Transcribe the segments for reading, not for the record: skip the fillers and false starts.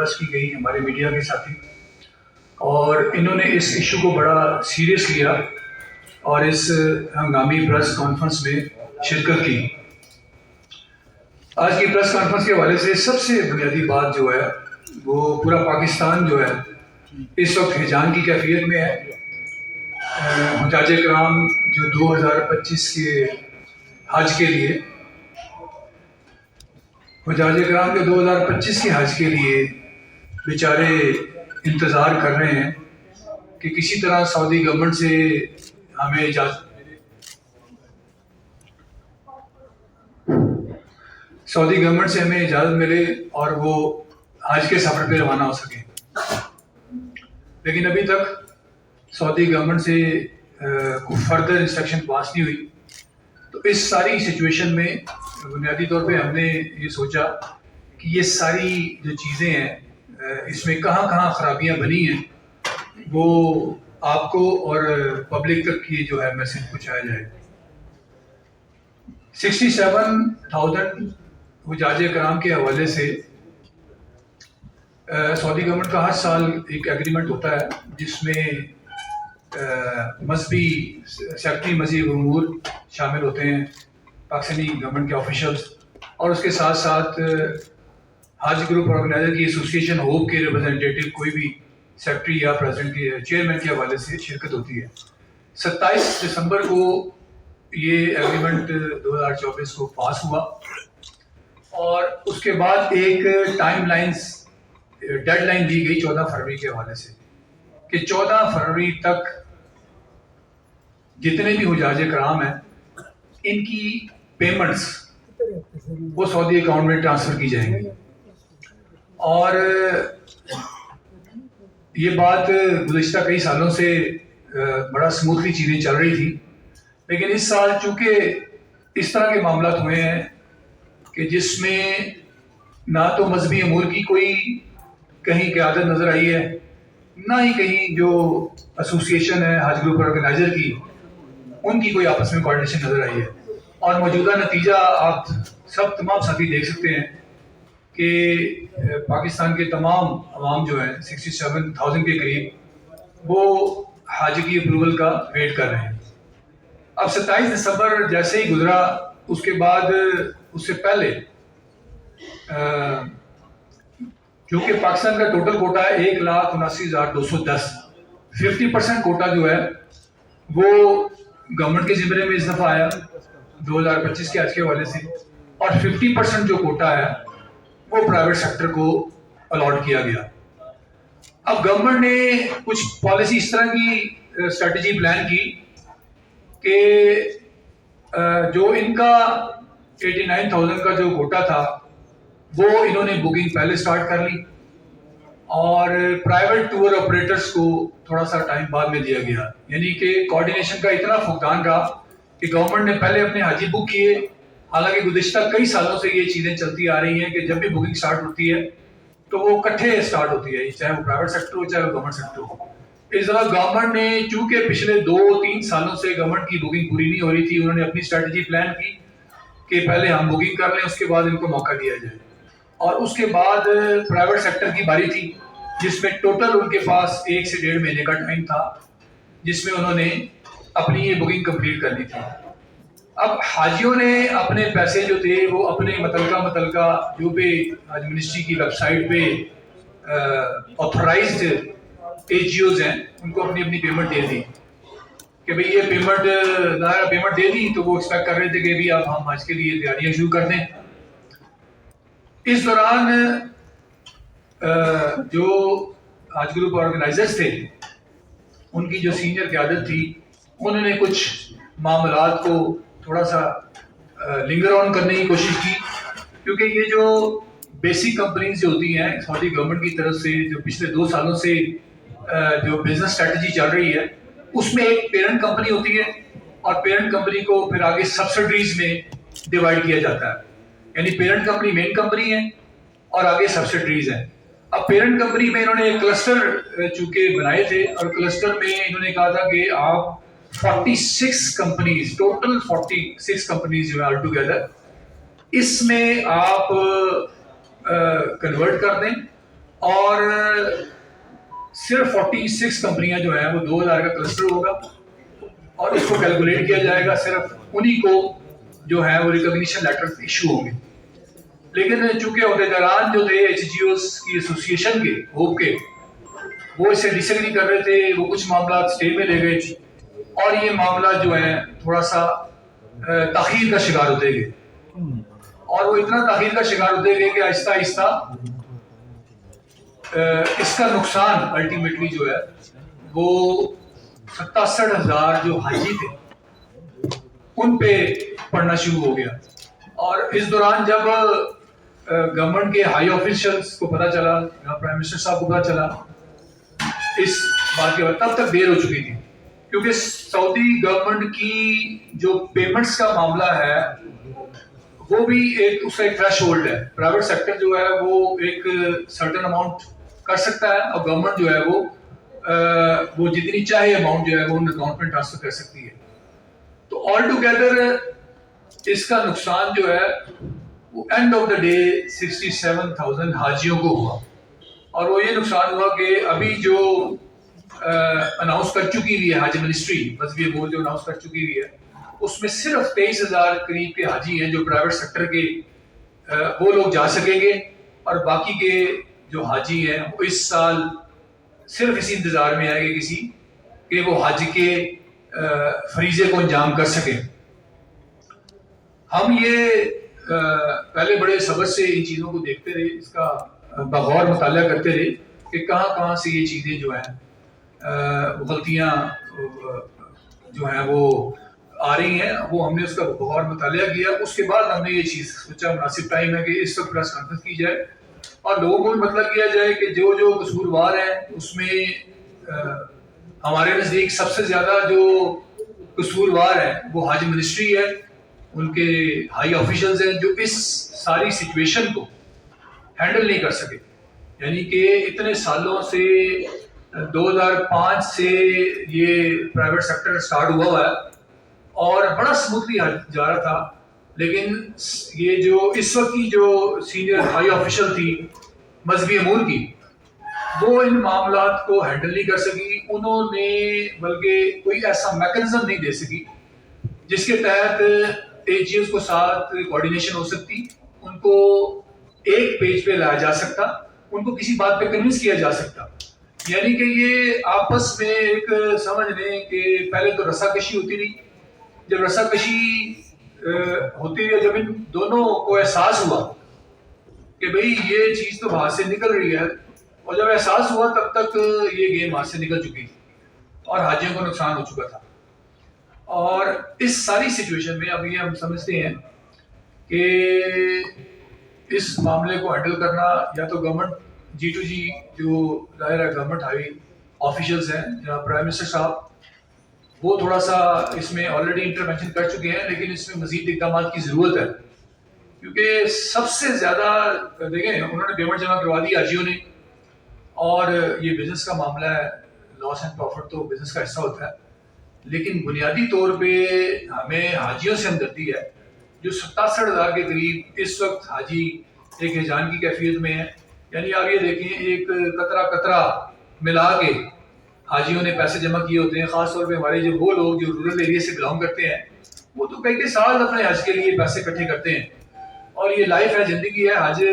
Request کی گئی ہمارے میڈیا کے ساتھی، اور انہوں نے اس ایشو کو بڑا سیریس لیا اور اس ہنگامی پریس کانفرنس میں شرکت کی۔ آج کی پریس کانفرنس کے حوالے سے سب سے بنیادی بات جو ہے وہ پورا پاکستان جو ہے اس وقت ہیجان کی کیفیت میں ہے۔ حجاج کرام جو 2025 کے حج کے لیے بیچارے انتظار کر رہے ہیں کہ کسی طرح سعودی گورنمنٹ سے ہمیں اجازت ملے اور وہ حج کے سفر پہ روانہ ہو سکیں، لیکن ابھی تک سعودی گورنمنٹ سے کوئی فردر انسٹرکشن پاس نہیں ہوئی۔ تو اس ساری سچویشن میں بنیادی طور پہ ہم نے یہ سوچا کہ یہ ساری جو چیزیں ہیں اس میں کہاں کہاں خرابیاں بنی ہیں وہ آپ کو اور پبلک تک کی جو ہے میسج پہنچایا جائے۔ 67,000 حجاج کرام کے حوالے سے سعودی گورنمنٹ کا ہر سال ایک ایگریمنٹ ہوتا ہے جس میں مذہبی سیکٹری مذہبی امور شامل ہوتے ہیں، پاکستانی گورنمنٹ کے آفیشلز، اور اس کے ساتھ ساتھ حج گروپ آرگنائزر کی ایسوسیشن ہوپ کے ریپرزنٹیٹیو کوئی بھی سیکٹری یا پریزیڈنٹ کے چیئرمین کے حوالے سے شرکت ہوتی ہے۔ 27 دسمبر کو یہ ایگریمنٹ 2024 کو پاس ہوا، اور اس کے بعد ایک ڈیڈ لائن دی گئی 14 فروری کے حوالے سے کہ 14 فروری تک جتنے بھی حجاج کرام ہیں ان کی پیمنٹس وہ سعودی اکاؤنٹ میں ٹرانسفر کی جائیں گی۔ اور یہ بات گزشتہ کئی سالوں سے بڑا سموتھلی چیزیں چل رہی تھی، لیکن اس سال چونکہ اس طرح کے معاملات ہوئے ہیں کہ جس میں نہ تو مذہبی امور کی کوئی کہیں قیادت نظر آئی ہے، نہ ہی کہیں جو ایسوسیشن ہے حج گروپ آرگنائزر کی ان کی کوئی آپس میں کوارڈینیشن نظر آئی ہے، اور موجودہ نتیجہ آپ سب تمام ساتھی دیکھ سکتے ہیں کہ پاکستان کے تمام عوام جو ہیں 67,000 کے قریب وہ حج کی اپروول کا ویٹ کر رہے ہیں۔ اب 27 دسمبر جیسے ہی گزرا، اس کے بعد اس سے پہلے کیونکہ پاکستان کا ٹوٹل کوٹا ہے 1,79,210، 50% کوٹا جو ہے وہ گورنمنٹ کے ذمے میں اس دفعہ آیا 2025 کے حج کے حوالے سے، اور 50% جو کوٹا ہے وہ پرائیویٹ سیکٹر کو الاٹ کیا گیا۔ اب گورنمنٹ نے کچھ پالیسی اس طرح کی اسٹریٹجی پلان کی کہ جو ان کا 89,000 کا جو کوٹا تھا وہ انہوں نے بکنگ پہلے سٹارٹ کر لی، اور پرائیویٹ ٹور آپریٹرز کو تھوڑا سا ٹائم بعد میں دیا گیا، یعنی کہ کوارڈینیشن کا اتنا فقدان رہا کہ گورنمنٹ نے پہلے اپنے حاجی بک کیے، حالانکہ گزشتہ کئی سالوں سے یہ چیزیں چلتی آ رہی ہیں کہ جب بھی بکنگ سٹارٹ ہوتی ہے تو وہ اکٹھے سٹارٹ ہوتی ہے، چاہے وہ پرائیویٹ سیکٹر ہو چاہے وہ گورنمنٹ سیکٹر ہو۔ اس طرح گورنمنٹ نے چونکہ پچھلے 2-3 سالوں سے گورنمنٹ کی بکنگ پوری نہیں ہو رہی تھی، انہوں نے اپنی اسٹریٹجی پلان کی کہ پہلے ہم بکنگ کر لیں، اس کے بعد ان کو موقع دیا جائے، اور اس کے بعد پرائیویٹ سیکٹر کی باری تھی جس میں ٹوٹل ان کے پاس 1 سے 1.5 مہینے کا ٹائم تھا جس میں انہوں نے اپنی یہ بکنگ کمپلیٹ کرنی تھی۔ اب حاجیوں نے اپنے پیسے جو تھے وہ اپنے متعلقہ جو بھی حج منسٹری کی ویب سائٹ پہ آتھورائزڈ AGOs ہیں ان کو اپنی پیمنٹ دے دی کہ بھئی یہ پیمنٹ دے دی، تو وہ ایکسپیکٹ کر رہے تھے کہ اب ہم حج کے لیے تیاریاں شروع کر دیں۔ اس دوران جو حج گروپ آرگنائزرز تھے ان کی جو سینئر قیادت تھی انہوں نے کچھ معاملات کو تھوڑا سا لنگر آن کرنے کی کوشش کی، کیونکہ یہ جو بیسک کمپنیز جو ہوتی ہیں سعودی گورنمنٹ کی طرف سے جو پچھلے 2 سالوں سے جو بزنس اسٹریٹجی چل رہی ہے اس میں ایک پیرنٹ کمپنی ہوتی ہے، اور پیرنٹ کمپنی کو پھر آگے سبسڈریز میں ڈیوائڈ کیا جاتا ہے، یعنی پیرنٹ کمپنی مین کمپنی ہے اور آگے سبسڈریز ہیں۔ اب پیرنٹ کمپنی میں انہوں نے ایک کلسٹر چونکہ بنائے تھے، اور کلسٹر میں انہوں نے کہا تھا کہ آپ 46 کمپنیز، ٹوٹل 46 کمپنیز جو ہے آل ٹوگیدر، اس میں آپ کنورٹ کر دیں اور صرف 46 کمپنیاں جو ہیں وہ 2000 کا کلسٹر ہوگا اور اس کو کیلکولیٹ کیا جائے گا، صرف انہی کو جو ہے وہ ریکگنیشن لیٹر ایشو ہوں گے. لیکن چونکہ عہدیداران جو تھے ایچ جی اوز کی ایسوسیشن کے ہوپ کے، وہ اس سے ڈس ایگری کر رہے تھے، وہ کچھ معاملات اسٹے میں لے گئے اور یہ معاملات جو ہیں تھوڑا سا تاخیر کا شکار ہوتے گئے، اور وہ اتنا تاخیر کا شکار ہوتے گئے کہ آہستہ آہستہ اس کا نقصان الٹیمیٹلی جو ہے وہ 67,000 جو حاجی تھے ان پہ پڑنا شروع ہو گیا. اور اس دوران جب گورنمنٹ کے ہائی آفیشلس کو پتا چلا یا پرائم منسٹر صاحب کو پتا چلا اس بات کے بعد، تب تک دیر ہو چکی تھی، کیونکہ سعودی گورنمنٹ کی جو پیمنٹس کا معاملہ ہے وہ بھی اس کا ایک تھریش ہولڈ ہے. پرائیویٹ سیکٹر جو ہے وہ ایک سرٹن اماؤنٹ کر سکتا ہے اور گورنمنٹ جو ہے وہ جتنی چاہے اماؤنٹ جو ہے وہ ان اکاؤنٹ میں ٹرانسفر کر سکتی ہے. تو آل ٹوگیدر اس کا نقصان جو ہے وہ اینڈ آف دا ڈے 67,000 حاجیوں کو ہوا. اور وہ یہ نقصان ہوا کہ ابھی جو اناؤنس کر چکی ہوئی ہے حاج منسٹری، مذہبی امور جو اناؤنس کر چکی ہوئی ہے، اس میں صرف 23,000 قریب کے حاجی ہیں جو پرائیویٹ سیکٹر کے وہ لوگ جا سکیں گے، اور باقی کے جو حاجی ہیں وہ اس سال صرف اسی انتظار میں آئے گے کسی کہ وہ حج کے فریضے کو انجام کر سکیں. ہم یہ پہلے بڑے صبر سے ان چیزوں کو دیکھتے رہے، اس کا بغور مطالعہ کرتے رہے کہ کہاں کہاں سے یہ چیزیں جو ہیں غلطیاں جو ہیں وہ آ رہی ہیں. وہ ہم نے اس کا بغور مطالعہ کیا. اس کے بعد ہم نے یہ چیز سوچا مناسب ٹائم ہے کہ اس وقت پریس کانفرنس کی جائے اور لوگوں کو بھی مطلب کیا جائے کہ جو قصوروار ہیں اس میں ہمارے نزدیک سب سے زیادہ جو قصوروار ہیں وہ حج منسٹری ہے، ان کے ہائی آفیشلز ہیں جو اس ساری سچویشن کو ہینڈل نہیں کر سکے. یعنی کہ اتنے سالوں سے 2005 سے یہ پرائیویٹ سیکٹر سٹارٹ ہوا ہے اور بڑا اسموتھلی جا رہا تھا، لیکن یہ جو اس وقت کی جو سینئر ہائی آفیشل تھی مذہبی امور کی، وہ ان معاملات کو ہینڈل نہیں کر سکی. انہوں نے بلکہ کوئی ایسا میکنزم نہیں دے سکی جس کے تحت ایچ جی اوز کو ساتھ کوآرڈینیشن ہو سکتی، ان کو ایک پیج پہ لایا جا سکتا، ان کو کسی بات پہ کنونس کیا جا سکتا. یعنی کہ یہ آپس میں ایک سمجھ لیں کہ پہلے تو رسا کشی ہوتی رہی. جب رسا کشی ہوتی ہے، جب ان دونوں کو احساس ہوا کہ بھئی یہ چیز تو ہاتھ سے نکل رہی ہے، اور جب احساس ہوا تب تک یہ گیم ہاتھ سے نکل چکی تھی اور حاجیوں کو نقصان ہو چکا تھا. اور اس ساری سچویشن میں اب یہ ہم سمجھتے ہیں کہ اس معاملے کو ہینڈل کرنا یا تو گورنمنٹ جی ٹو جی جو ظاہر ہے گورنمنٹ ہائی آفیشلز ہیں جناب پرائم منسٹر صاحب، وہ تھوڑا سا اس میں آلریڈی انٹرونشن کر چکے ہیں، لیکن اس میں مزید اقدامات کی ضرورت ہے. کیونکہ سب سے زیادہ دیکھیں انہوں نے پیمنٹ جمع کروا دی حاجیوں نے، اور یہ بزنس کا معاملہ ہے، لاس اینڈ پروفٹ تو بزنس کا حصہ ہوتا ہے، لیکن بنیادی طور پہ ہمیں حاجیوں سے ہمدردی ہے جو 67,000 کے قریب اس وقت حاجی ایک ہجان کی کیفیت میں ہے. یعنی آپ یہ دیکھیں ایک قطرہ قطرہ ملا کے حاجیوں نے پیسے جمع کیے ہوتے ہیں. خاص طور پہ ہمارے جو وہ لوگ جو رورل ایریا سے بلانگ کرتے ہیں وہ تو کئی سال اپنے حج کے لیے پیسے اکٹھے کرتے ہیں، اور یہ لائف ہے، زندگی ہے. حج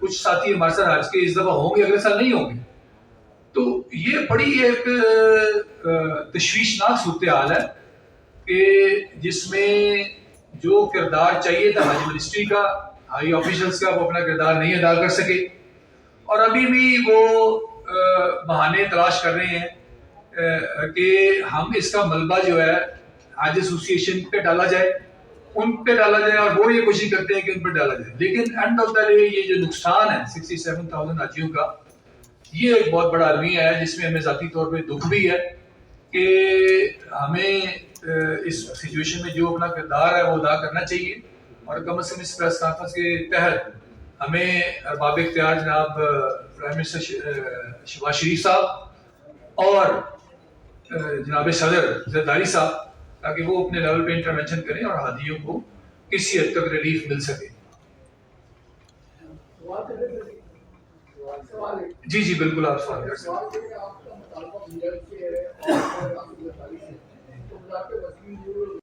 کچھ ساتھی ہمارے ساتھ حج کے اس دفعہ ہوں گے، اگلے سال نہیں ہوں گے. تو یہ بڑی ایک تشویشناک صورتحال ہے کہ جس میں جو کردار چاہیے تھا حج منسٹری کا، ہائی آفیشلز کا، وہ اپنا کردار نہیں ادا کر سکے، اور ابھی بھی وہ بہانے تلاش کر رہے ہیں کہ ہم اس کا ملبہ جو ہے حج ایسوسی ایشن پہ ڈالا جائے، ان پہ ڈالا جائے، اور وہ یہ کوشش کرتے ہیں کہ ان پہ ڈالا جائے. لیکن اینڈ آف دا ڈے یہ جو نقصان ہے 67,000 حاجیوں کا، یہ ایک بہت بڑا المیہ ہے جس میں ہمیں ذاتی طور پہ دکھ بھی ہے کہ ہمیں اس سچویشن میں جو اپنا کردار ہے وہ ادا کرنا چاہیے. اور کم از کم اس پریس کانفرنس کے تحت ہمیں ارباب اختیار جناب پرائم منسٹر شہباز شریف صاحب اور جناب صدر زرداری صاحب، تاکہ وہ اپنے لیول پہ انٹرونشن کریں اور حاجیوں کو کسی حد تک ریلیف مل سکے. جی جی بالکل آپ سوال کر سکتے ہیں. سوال یہ کہ آپ کا مطالبہ بجٹ سے ہے اور